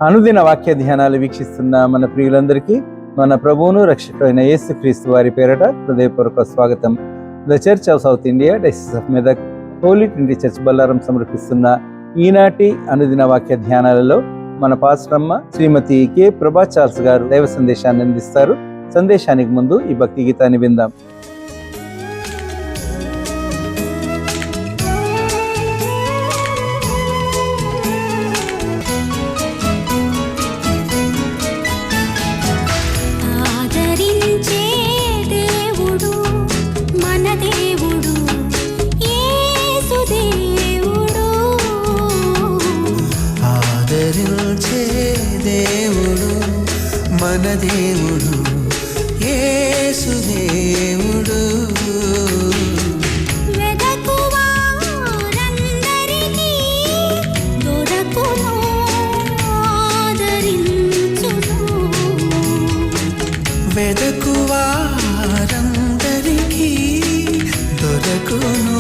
అనుదిన వాక్య ధ్యానాలు వీక్షిస్తున్న మన ప్రియులందరికీ మన ప్రభువును రక్షకుడైన యేసుక్రీస్తు వారి పేరట హృదయపూర్వక స్వాగతం. The Church of South India Diocese of Medak Holy Trinity Church Bolarum సమర్పిస్తున్న ఈనాటి అనుదిన వాక్య ధ్యానాలలో మన పాస్టరమ్మ శ్రీమతి కె ప్రభా చార్ల్స్ గారు దైవ సందేశాన్ని అందిస్తారు. సందేశానికి ముందు ఈ భక్తి గీతాన్ని విందాం. మన దేవుడు యేసు దేవుడు, వెదకువారందరికీ దొరకును ఆదరించును, వెదకువారందరికీ దొరకును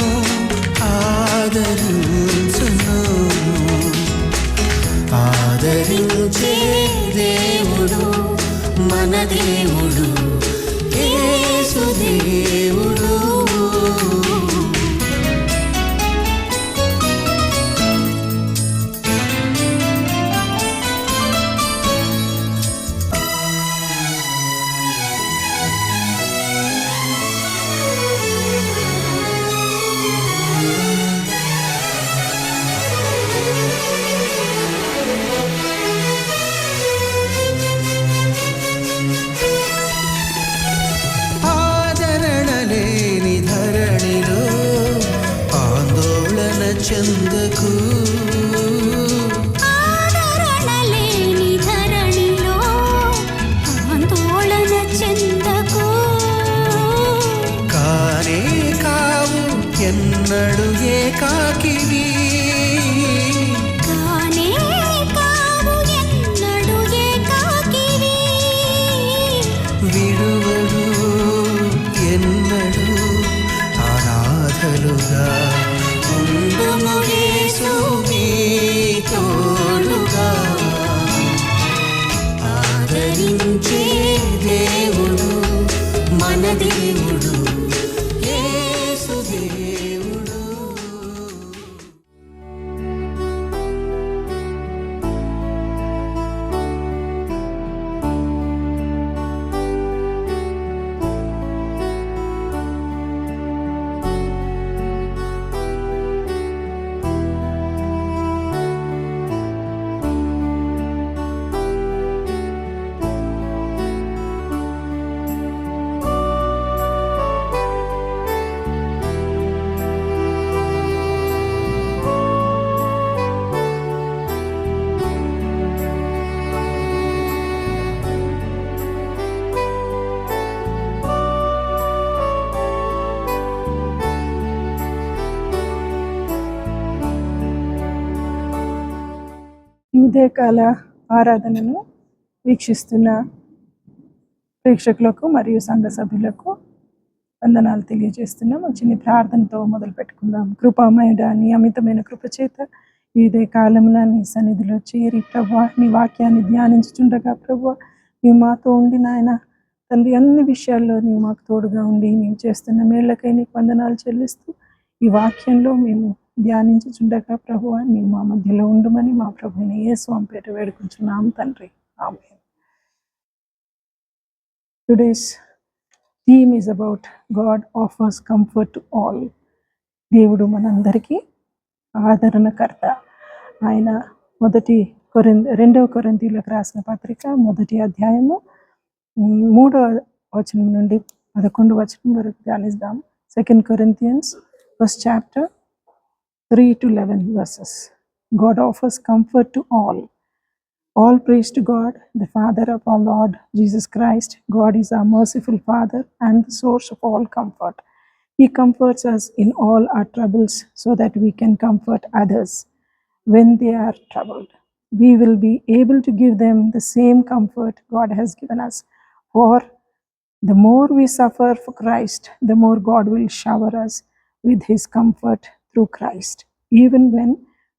ఆదరించును. ఆదరించే దేవుడు మన దేవుడు యేసు దేవుడు. చందకు ఆదరణ లేని ధరణిలో ఆందోళన చెందకు, కానే కావు ఎన్నడు ఏకాకివి, కానే కావు ఎన్నడు ఏకాకివి, విడువడు ఎన్నడు అనాథలుగా ఆదరించే దేవుడు మన దేవుడు యేసు దేవుడు. ఉదయకాల ఆరాధనను వీక్షిస్తున్న ప్రేక్షకులకు మరియు సంఘ సభ్యులకు వందనాలు తెలియజేస్తున్నాం. చిన్న ప్రార్థనతో మొదలు పెట్టుకుందాం. కృపామయుడ, నీ అమితమైన కృపచేత ఈ ఉదయకాలంలో నీ సన్నిధిలో చేరి ప్రభువా నీ వాక్యాన్ని ధ్యానించుచుండగా ప్రభువా నీవు మాతో ఉండి నాయన తండ్రి అన్ని విషయాల్లో నీవు మాకు తోడుగా ఉండి నీవు చేస్తున్న మేళ్లకై నీకు వందనాలు చెల్లిస్తూ ఈ వాక్యంలో మేము ధ్యానించుచుండగా ప్రభువా నీవు మా మధ్యలో ఉండుమని మా ప్రభుని యేసు పేట వేడుకుంటున్నాం తండ్రి, amen. Today's theme is about God offers comfort to all. దేవుడు మనందరికీ ఆదరణకర్త. ఆయన 2 కొరింథీయులకు రాసిన పత్రిక 1వ అధ్యాయము 3వ వచనం నుండి 11వ వచనం వరకు ధ్యానిద్దాం. 2 Corinthians 1st chapter 3 to 11 verses. God offers comfort to all. All praise to God, the Father of our Lord Jesus Christ. God is our merciful Father and the source of all comfort. He comforts us in all our troubles so that we can comfort others when they are troubled. We will be able to give them the same comfort God has given us. For the more we suffer for Christ, the more God will shower us with His comfort through Christ. Even when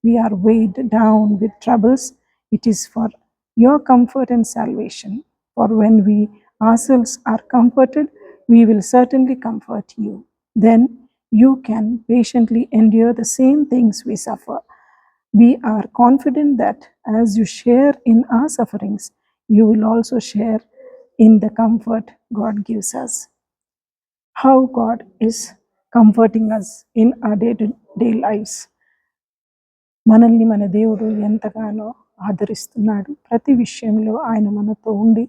we are weighed down with troubles, it is for your comfort and salvation. For when we ourselves are comforted, we will certainly comfort you. Then you can patiently endure the same things we suffer. We are confident that as you share in our sufferings, you will also share in the comfort God gives us. How God is comforting us in our day-to-day lives. మనల్ని మన దేవుడు ఎంతగానో ఆదరిస్తున్నాడు. ప్రతి విషయంలో ఆయన మనతో ఉండి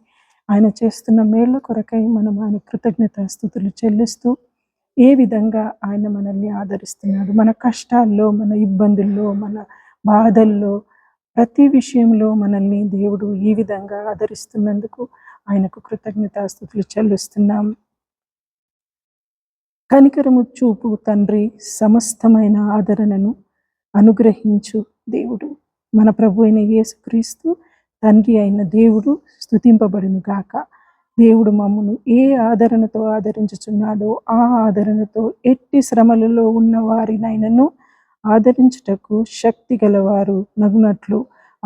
ఆయన చేస్తున్న మేళ్ళ కొరకై మనం ఆయన కృతజ్ఞతాస్తుతులు చెల్లిస్తూ ఏ విధంగా ఆయన మనల్ని ఆదరిస్తున్నాడు. మన కష్టాల్లో, మన ఇబ్బందుల్లో, మన బాధల్లో, ప్రతి విషయంలో మనల్ని దేవుడు ఈ విధంగా ఆదరిస్తున్నందుకు ఆయనకు కృతజ్ఞతాస్తుతులు చెల్లిస్తున్నాం. కనికరము చూపు తండ్రి సమస్తమైన ఆదరణను అనుగ్రహించు దేవుడు. మన ప్రభు అయిన యేసుక్రీస్తు తండ్రి అయిన దేవుడు స్తుతింపబడును గాక. దేవుడు మమ్మను ఏ ఆదరణతో ఆదరించుచున్నాడో ఆ ఆదరణతో ఎట్టి శ్రమలలో ఉన్న వారినైనను ఆదరించుటకు శక్తి గలవారు నగునట్లు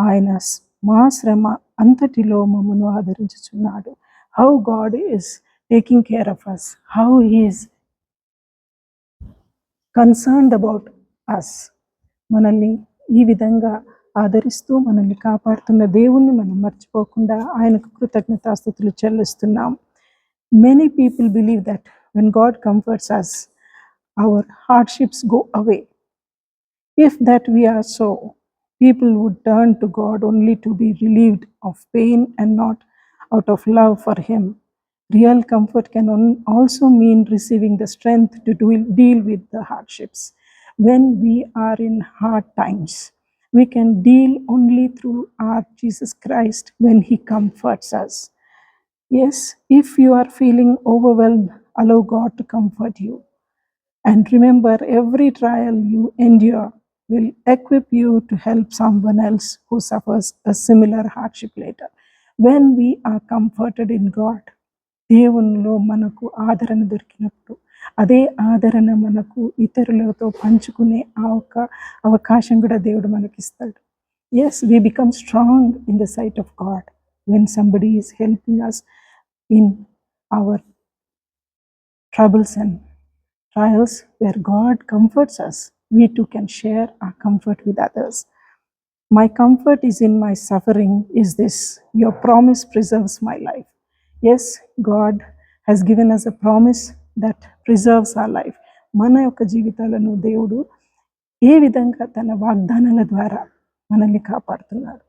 ఆయన మా శ్రమ అంతటిలో మమ్మను ఆదరించుచున్నాడు. How God is taking care of us, how he is concerned about us. మనల్ని ఈ విధంగా ఆదరిస్తూ మనల్ని కాపాడుతున్న దేవుణ్ణి మనం మర్చిపోకుండా ఆయనకు కృతజ్ఞతాస్తుతులు చెల్లిస్తున్నాం. Many people believe that when God comforts us, our hardships go away. If that we are so, people would turn to God only to be relieved of pain and not out of love for Him. Real comfort can also mean receiving the strength to deal with the hardships. When we are in hard times, we can deal only through our Jesus Christ when He comforts us. Yes, if you are feeling overwhelmed, allow God to comfort you. And remember, every trial you endure will equip you to help someone else who suffers a similar hardship later. When we are comforted in God, దేవునిలో మనకు ఆదరణ దొరికినప్పుడు అదే ఆదరణ మనకు ఇతరులతో పంచుకునే అవకాశం కూడా దేవుడు మనకిస్తాడు. Yes, we become strong in the sight of God when somebody is helping us in our troubles and trials. Where God comforts us, we too can share our comfort with others. My comfort is in my suffering is this, your promise preserves my life. Yes, God has given us a promise that preserves our life. మన యొక్క జీవితాలను దేవుడు ఏ విధంగా తన వాగ్దానాల ద్వారా మనల్ని కాపాడుతున్నాడు.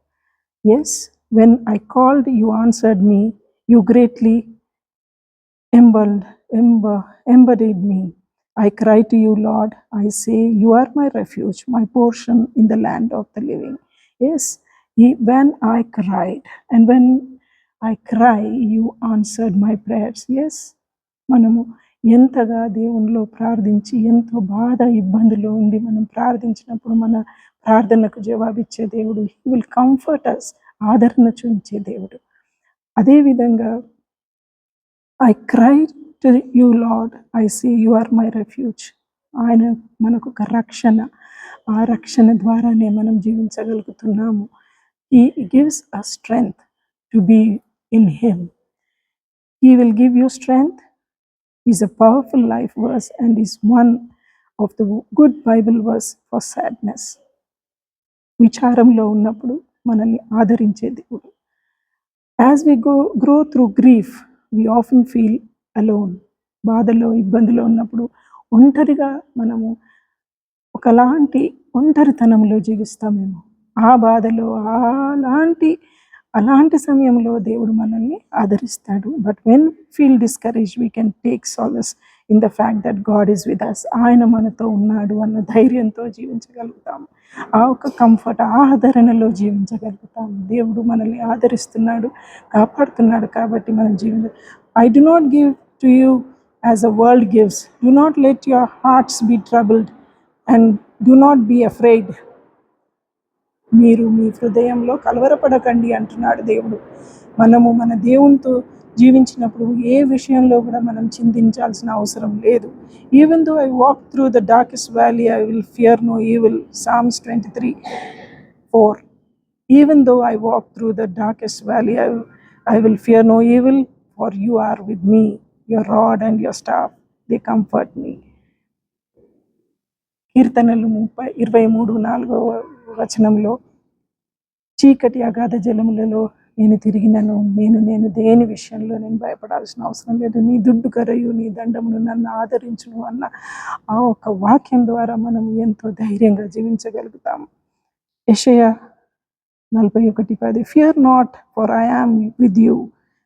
Yes, when I called, you answered me, you greatly embodied me. I cry to you, Lord. I say, you are my refuge, my portion in the land of the living. Yes, when I cried, and when I cry, you answered my prayers. Yes, మనము ఎంతగా దేవునిలో ప్రార్థించి ఎంతో బాధ ఇబ్బందులో ఉండి మనం ప్రార్థించినప్పుడు మన ప్రార్థనకు జవాబిచ్చే దేవుడు. హీ విల్ కంఫర్ట్ అస్, ఆదరణ చూపించే దేవుడు. అదేవిధంగా I cried to you, Lord. I say, you are my refuge. ఆయన మనకు ఒక రక్షణ. ఆ రక్షణ ద్వారానే మనం జీవించగలుగుతున్నాము. He gives us strength to be in Him. He will give you strength. Is a powerful life verse and is one of the good Bible verse for sadness. విచారంలో ఉన్నప్పుడు మనల్ని ఆదరించే దేవుడు. As we grow through grief, we often feel alone. బాధలో ఇబ్బందిలో ఉన్నప్పుడు ఒంటరిగా మనము ఒకలాంటి ఒంటరితనంలో జీవిస్తామేమో. ఆ బాధలో అలాంటి సమయంలో దేవుడు మనల్ని ఆదరిస్తాడు. But when feel discourage, we can take solace in the fact that God is with us. ఆయన మనతో ఉన్నాడు అన్న ధైర్యంతో జీవించగలుగుతాము. ఆ ఒక కంఫర్ట్, ఆదరణలో జీవించగలుగుతాము. దేవుడు మనల్ని ఆదరిస్తున్నాడు, కాపాడుతున్నాడు కాబట్టి మనం I do not give to you as the world gives. Do not let your hearts be troubled and do not be afraid. మీరు మీ హృదయంలో కలవరపడకండి అంటున్నాడు దేవుడు. మనము మన దేవునితో జీవించినప్పుడు ఏ విషయంలో కూడా మనం చింతించాల్సిన అవసరం లేదు. Even though I walk through the darkest valley, I will fear no evil. Psalms 23:4. Even though I walk through the darkest valley, I will fear no evil, for you are with me. Your rod and your staff, they comfort me. కీర్తనలు 23:4 చీకటి అగాధ జలములలో నేను తిరిగినను, నేను దేని విషయంలో నేను భయపడాల్సిన అవసరం లేదు. నీ దుడ్డు కరయు నీ దండమును నన్ను ఆదరించును అన్న ఆ ఒక వాక్యం ద్వారా మనం ఎంతో ధైర్యంగా జీవించగలుగుతాము. యెషయా 41:10 Fear not, for I am with you.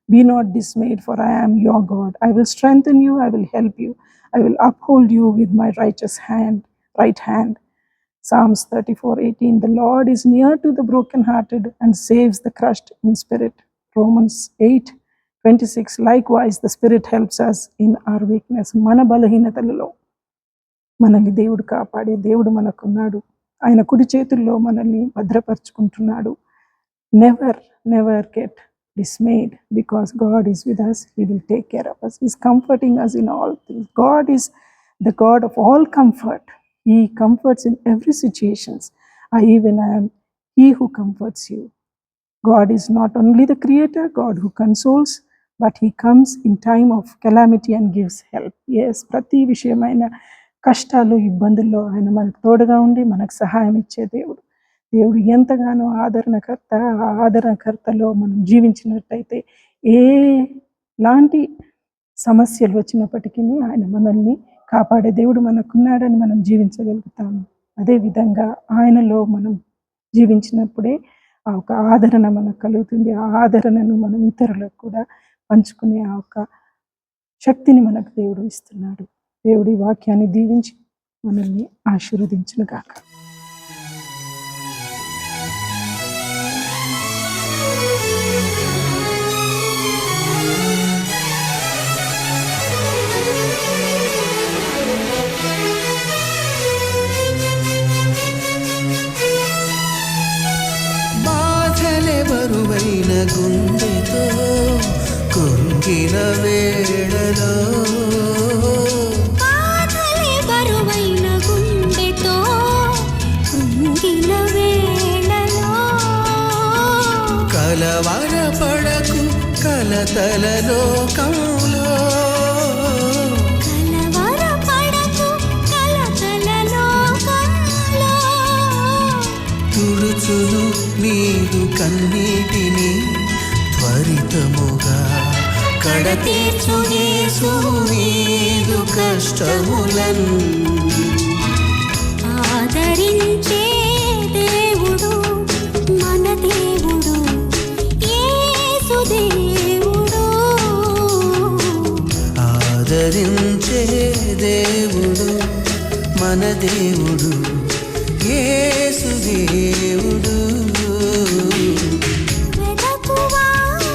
Be not dismayed, for I am your God. I will strengthen you, I will help you. I will uphold you with my right hand. Psalms 34:18 The Lord is near to the brokenhearted and saves the crushed in spirit. Romans 8:26 Likewise the Spirit helps us in our weakness. మన బలహీనతలలో మనల్ని దేవుడు కాపాడే దేవుడు మనకున్నాడు. ఆయన కుడి చేతుల్లో మనల్ని భద్రపరుచుకుంటున్నాడు. Never get dismayed, because God is with us. He will take care of us. He is comforting us in all things. God is the God of all comfort. He comforts in every situation. I am He who comforts you. God is not only the creator, God who consoles, but He comes in time of calamity and gives help. Yes, ప్రతి విషయమైన కష్టాలు ఇబ్బందుల్లో ఆయన మనకు తోడుగా ఉండి మనకు సహాయం ఇచ్చే దేవుడు. దేవుడు ఎంతగానో ఆదరణకర్త. ఆ ఆదరణకర్తలో మనం జీవించినట్టయితే ఎలాంటి సమస్యలు వచ్చినప్పటికీ ఆయన మనల్ని కాపాడే దేవుడు మనకున్నాడని మనం జీవించగలుగుతాము. అదేవిధంగా ఆయనలో మనం జీవించినప్పుడే ఆ ఒక ఆదరణ మనకు కలుగుతుంది. ఆ ఆదరణను మనం ఇతరులకు కూడా పంచుకునే ఆ ఒక శక్తిని మనకు దేవుడు ఇస్తున్నాడు. దేవుడి వాక్యాన్ని దీవించి మనల్ని ఆశీర్వదించును గాక. బరువైన గుండెతో కుంగిన వేళలో బరువైన గుండెతో కుంగిన వేళలో కలవరపడకు కలతల లోకంలో తుడుచును నీదు కన్నీటిని త్వరితముగా కడతీర్చు యేసు నీదు కష్టములను ఆదరించే దేవుడు మన దేవుడు యేసు దేవుడు. ఆదరించే దేవుడు మన దేవుడు యేసు దేవుడు.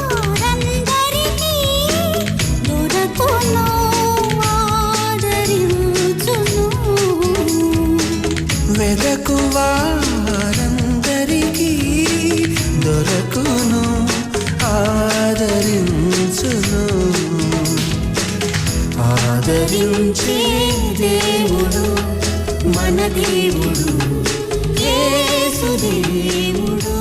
వెదకువారందరికీ దొరకును ఆదరించును. వెదకువారందరికీ దొరకును ఆదరించును. ఆదరించే దేవుడు మన దేవుడు యేసు దేవుడు.